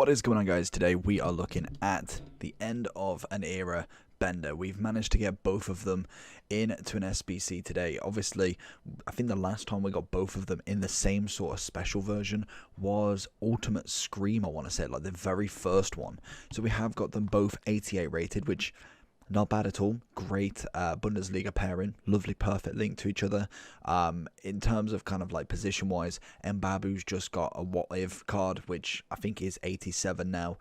What is going on, guys? Today we are looking at the end of an era bender. We've managed to get both of them into an SBC today. Obviously, I think the last time we got both of them in the same sort of special version was Ultimate Scream, I want to say, like the very first one. So we have got them both 88 rated, which not bad at all. Great Bundesliga pairing. Lovely, perfect link to each other. In terms of kind of like position wise, Mbabu's just got a what if card, which I think is 87 now.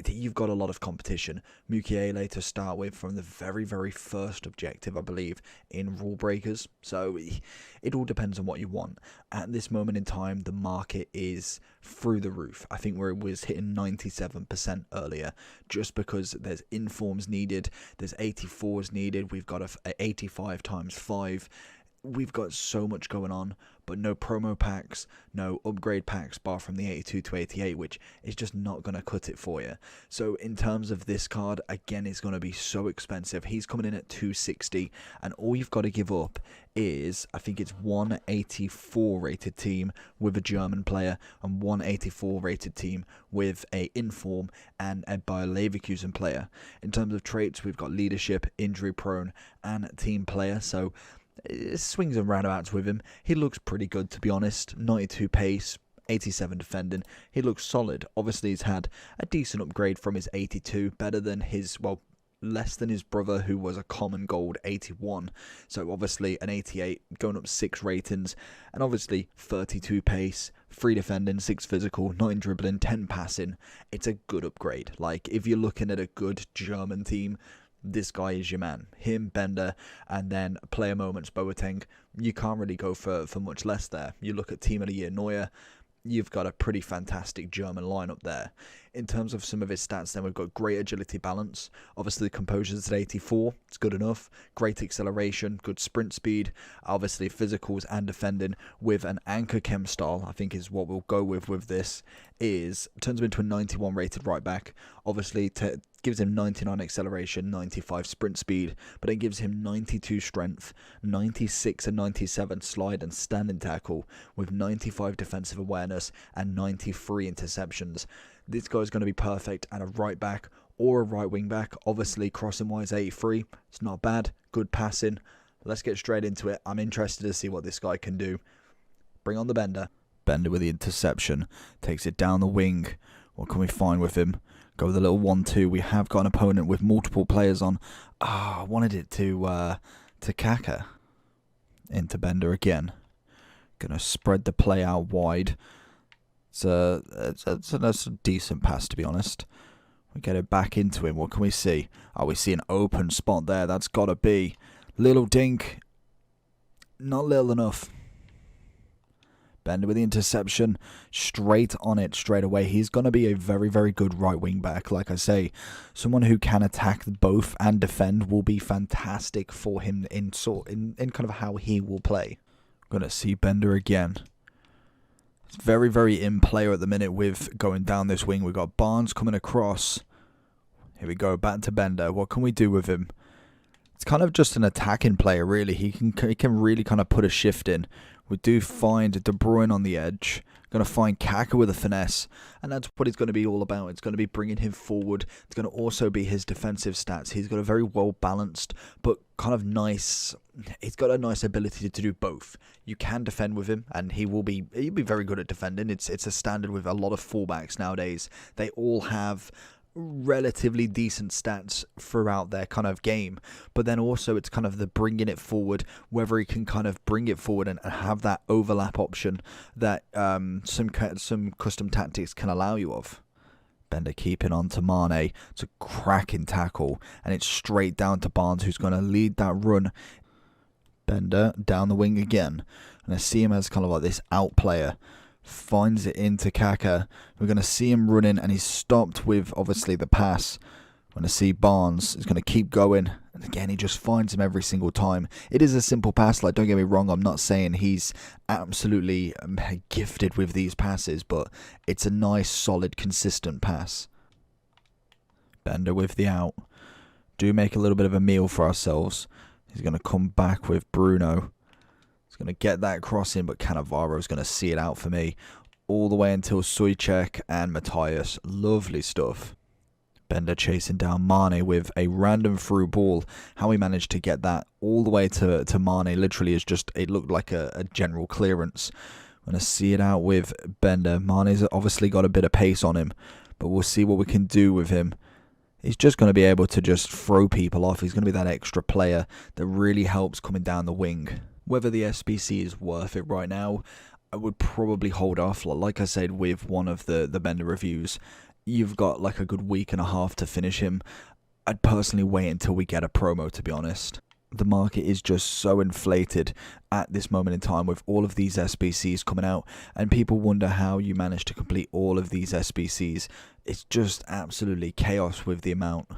You've got a lot of competition. Mukiele to start with from the very first objective, I believe, in Rule Breakers. So it all depends on what you want. At this moment in time, the market is through the roof. I think where it was hitting 97% earlier, just because there's informs needed, there's 84s needed. We've got a 85 times 5. We've got so much going on, but no promo packs, no upgrade packs bar from the 82 to 88, which is just not going to cut it for you. So in terms of this card, again, it's going to be so expensive. He's coming in at 260, and all you've got to give up is, I think it's 184 rated team with a German player and 184 rated team with a inform and a Bayer Leverkusen player. In terms of traits, we've got leadership, injury prone, and team player. So swings and roundabouts with him. He looks pretty good, to be honest. 92 pace, 87 defending. He looks solid. Obviously, he's had a decent upgrade from his 82, better than his, well, less than his brother, who was a common gold 81. So obviously an 88 going up 6 ratings, and obviously 32 pace, 3 defending, 6 physical, 9 dribbling, 10 passing. It's a good upgrade. Like, if you're looking at a good German team, this guy is your man. Him, Bender, and then player moments Boateng. You can't really go for much less there. You look at Team of the Year Neuer, you've got a pretty fantastic German lineup there. In terms of some of his stats, then we've got great agility balance. Obviously, the composure's at 84. It's good enough. Great acceleration, good sprint speed. Obviously, physicals and defending with an anchor chem style, I think is what we'll go with this. Turns him into a 91 rated right back. Obviously, gives him 99 acceleration, 95 sprint speed, but it gives him 92 strength, 96 and 97 slide and standing tackle, with 95 defensive awareness and 93 interceptions. This guy's going to be perfect at a right back or a right wing back. Obviously, crossing wise 83, it's not bad. Good passing. Let's get straight into it. I'm interested to see what this guy can do. Bring on the Bender. Bender with the interception, takes it down the wing. What can we find with him? Go with a little 1-2. We have got an opponent with multiple players on. I wanted it to Kaka. Into Bender again. Gonna spread the play out wide. It's a decent pass, to be honest. We get it back into him. What can we see? Oh, we see an open spot there. That's got to be little dink. Not little enough. Bender with the interception, straight on it, straight away. He's going to be a very good right wing back. Like I say, someone who can attack both and defend will be fantastic for him in kind of how he will play. Going to see Bender again. It's very in player at the minute with going down this wing. We've got Barnes coming across. Here we go, back to Bender. What can we do with him? It's kind of just an attacking player, really. He can really kind of put a shift in. We do find De Bruyne on the edge. Going to find Kaka with a finesse. And that's what it's going to be all about. It's going to be bringing him forward. It's going to also be his defensive stats. He's got a very well balanced, but kind of nice. He's got a nice ability to do both. You can defend with him, and he'll be very good at defending. It's a standard with a lot of fullbacks nowadays. They all have relatively decent stats throughout their kind of game, but then also it's kind of the bringing it forward, whether he can kind of bring it forward and have that overlap option that some custom tactics can allow you of. Bender keeping on to Mane. It's a cracking tackle, and it's straight down to Barnes, who's going to lead that run. Bender down the wing again, and I see him as kind of like this out player. Finds it into Kaka. We're going to see him running, and he's stopped with obviously the pass. We're going to see Barnes is going to keep going, and again he just finds him every single time. It is a simple pass, like, don't get me wrong, I'm not saying he's absolutely gifted with these passes, but it's a nice, solid, consistent pass. Bender with the out. Do make a little bit of a meal for ourselves. He's going to come back with Bruno. Going to get that cross in, but Cannavaro's going to see it out for me. all the way until Sujcek and Matthias. Lovely stuff. Bender chasing down Mane with a random through ball. How he managed to get that all the way to Mane literally is just, it looked like a general clearance. I'm going to see it out with Bender. Mane's obviously got a bit of pace on him, but we'll see what we can do with him. He's just going to be able to just throw people off. He's going to be that extra player that really helps coming down the wing. Whether the SBC is worth it right now, I would probably hold off. Like I said with one of the Bender reviews, you've got like a good week and a half to finish him. I'd personally wait until we get a promo, to be honest. The market is just so inflated at this moment in time with all of these SBCs coming out, and people wonder how you manage to complete all of these SBCs. It's just absolutely chaos with the amount.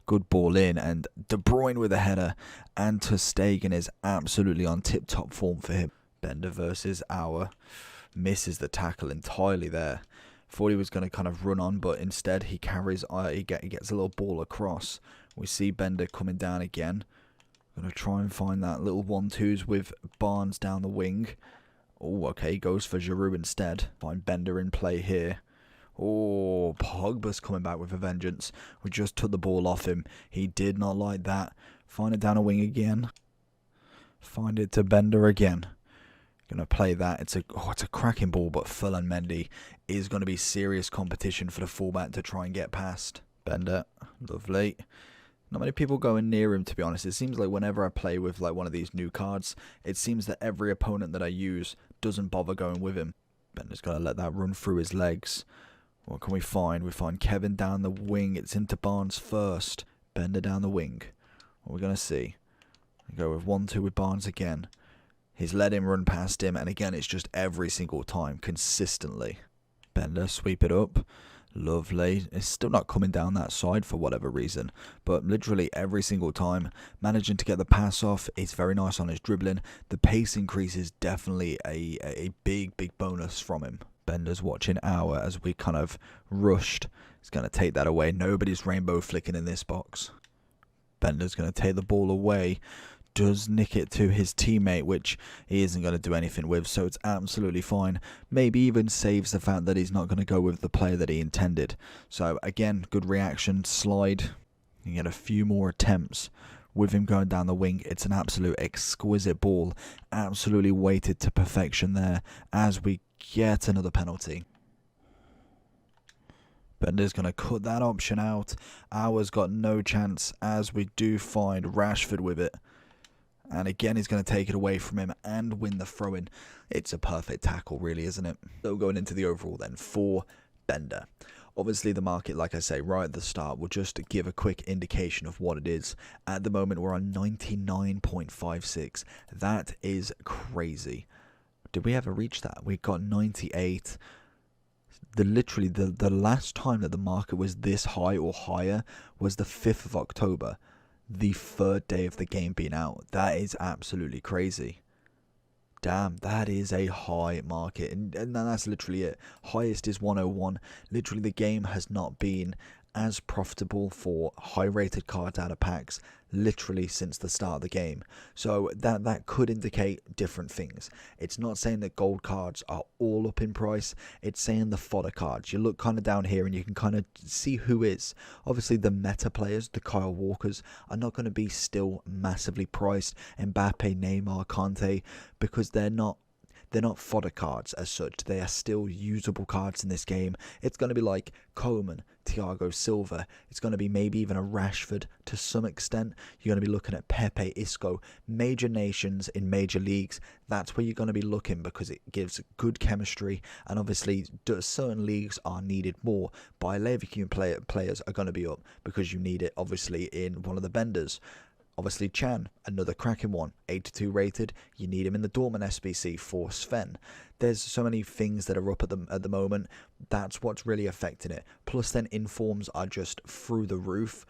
Good ball in, and De Bruyne with a header, and Ter Stegen is absolutely on tip-top form for him. Bender versus Auer. Misses the tackle entirely there. Thought he was going to kind of run on, but instead he carries, he gets a little ball across. We see Bender coming down again. Going to try and find that little 1-2s with Barnes down the wing. Oh, okay, goes for Giroud instead. Find Bender in play here. Oh, Pogba's coming back with a vengeance. We just took the ball off him. He did not like that. Find it down a wing again. Find it to Bender again. Going to play that. It's a cracking ball, but Ferland Mendy is going to be serious competition for the fullback to try and get past. Bender, lovely. Not many people going near him, to be honest. It seems like whenever I play with like one of these new cards, it seems that every opponent that I use doesn't bother going with him. Bender's got to let that run through his legs. What can we find? We find Kevin down the wing. It's into Barnes first. Bender down the wing. What are we going to see? We go with 1-2 with Barnes again. He's let him run past him, and again, it's just every single time, consistently. Bender, sweep it up. Lovely. It's still not coming down that side for whatever reason, but literally every single time, managing to get the pass off. It's very nice on his dribbling. The pace increase is definitely a big bonus from him. Bender's watching Auer as we kind of rushed. He's going to take that away. Nobody's rainbow flicking in this box. Bender's going to take the ball away. Does nick it to his teammate, which he isn't going to do anything with, so it's absolutely fine. Maybe even saves the fact that he's not going to go with the player that he intended. So again, good reaction, slide. You get a few more attempts with him going down the wing. It's an absolute exquisite ball, absolutely weighted to perfection there as we get another penalty. Bender's going to cut that option out. Auer's got no chance as we do find Rashford with it. And again, he's going to take it away from him and win the throw-in. It's a perfect tackle, really, isn't it? So going into the overall then for Bender. Obviously, the market, like I say, right at the start, will just give a quick indication of what it is. At the moment, we're on 99.56. That is crazy. Did we ever reach that? We got 98. Literally, the last time that the market was this high or higher was the 5th of October. The 3rd day of the game being out. That is absolutely crazy. Damn, that is a high market, and that's literally it. Highest is 101. Literally, the game has not been as profitable for high rated cards out of packs literally since the start of the game. So that could indicate different things. It's not saying that gold cards are all up in price. It's saying the fodder cards. You look kind of down here and you can kind of see who is. Obviously the meta players, the Kyle Walkers, are not going to be still massively priced. Mbappe, Neymar, Kante, because they're not fodder cards as such. They are still usable cards in this game. It's going to be like Coman, Thiago Silva. It's going to be maybe even a Rashford to some extent. You're going to be looking at Pepe, Isco, major nations in major leagues. That's where you're going to be looking because it gives good chemistry, and obviously certain leagues are needed more. Bayer Leverkusen players are going to be up because you need it obviously in one of the Benders. Obviously Chan, another cracking one, 82 rated. You need him in the Dortmund SBC for Sven. There's so many things that are up at the moment. That's what's really affecting it. Plus then informs are just through the roof.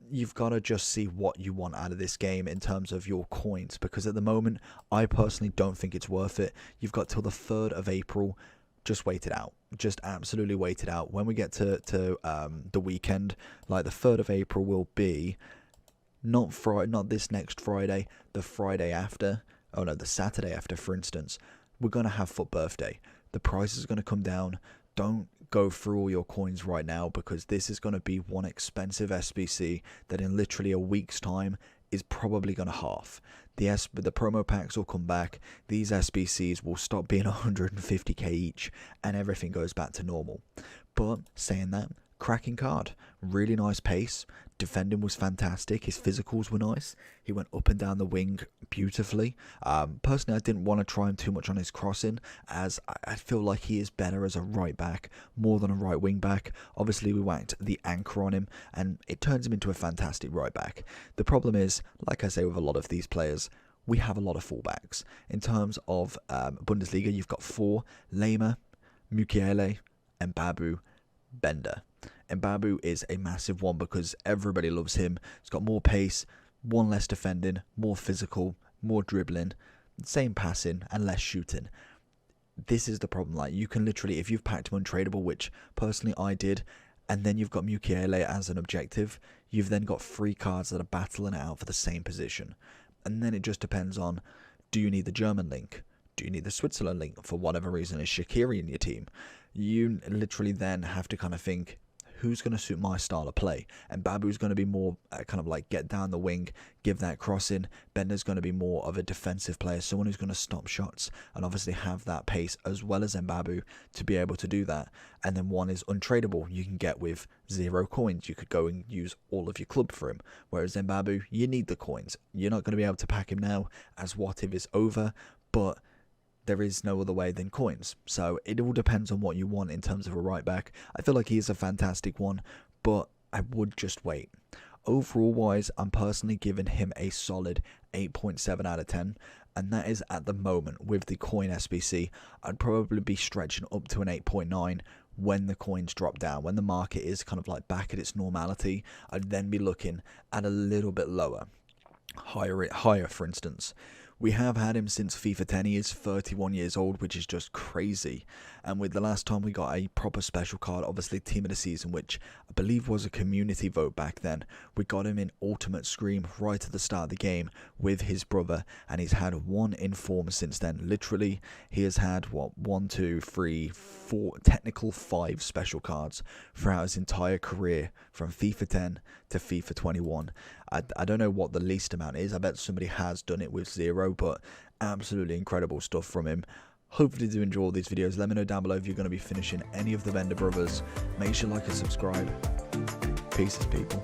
You've got to just see what you want out of this game in terms of your coins, because at the moment, I personally don't think it's worth it. You've got till the 3rd of April. Just wait it out. Just absolutely wait it out. When we get to the weekend, like the 3rd of April will be not this next Friday, the Friday after. Oh no, the Saturday after, for instance. We're going to have FUT Birthday. the price is going to come down. Don't go through all your coins right now, because this is going to be one expensive SBC that in literally a week's time is probably going to half. The promo packs will come back, these SBCs will stop being 150k each, and everything goes back to normal. But saying that, cracking card, really nice pace, defending was fantastic, his physicals were nice, he went up and down the wing beautifully. Personally, I didn't want to try him too much on his crossing, as I feel like he is better as a right back more than a right wing back. Obviously we whacked the anchor on him and it turns him into a fantastic right back. The problem is, like I say with a lot of these players, we have a lot of fullbacks. In terms of Bundesliga, you've got 4, Lema, Mukiele, Mbabu, Bender. Mbabu is a massive one because everybody loves him. He's got more pace, one less defending, more physical, more dribbling, same passing and less shooting. This is the problem. Like, you can literally, if you've packed him untradeable, which personally I did, and then you've got Mukiele as an objective, you've then got 3 cards that are battling it out for the same position. And then it just depends on, do you need the German link? Do you need the Switzerland link? For whatever reason, is Shaqiri in your team? You literally then have to kind of think, who's going to suit my style of play? And Babu's going to be more kind of like get down the wing, give that crossing. Bender's going to be more of a defensive player, someone who's going to stop shots and obviously have that pace as well as Mbabu to be able to do that. And then one is untradeable. You can get with 0 coins. You could go and use all of your club for him. Whereas Mbabu, you need the coins. You're not going to be able to pack him now as What If is over, but there is no other way than coins. So it all depends on what you want in terms of a right back. I feel like he is a fantastic one, but I would just wait. Overall wise, I'm personally giving him a solid 8.7 out of 10. And that is at the moment with the coin SBC. I'd probably be stretching up to an 8.9 when the coins drop down. When the market is kind of like back at its normality, I'd then be looking at a little bit lower. Higher, for instance. We have had him since FIFA 10. He is 31 years old, which is just crazy. And with the last time we got a proper special card, obviously Team of the Season, which I believe was a community vote back then, we got him in Ultimate Scream right at the start of the game with his brother, and he's had 1 inform since then. Literally, he has had, what, 1, 2, 3, 4, technical 5 special cards throughout his entire career, from FIFA 10 to FIFA 21. I don't know what the least amount is. I bet somebody has done it with 0, but absolutely incredible stuff from him. Hopefully you do enjoy all these videos. Let me know down below if you're going to be finishing any of the Bender brothers. Make sure you like and subscribe. Peace, people.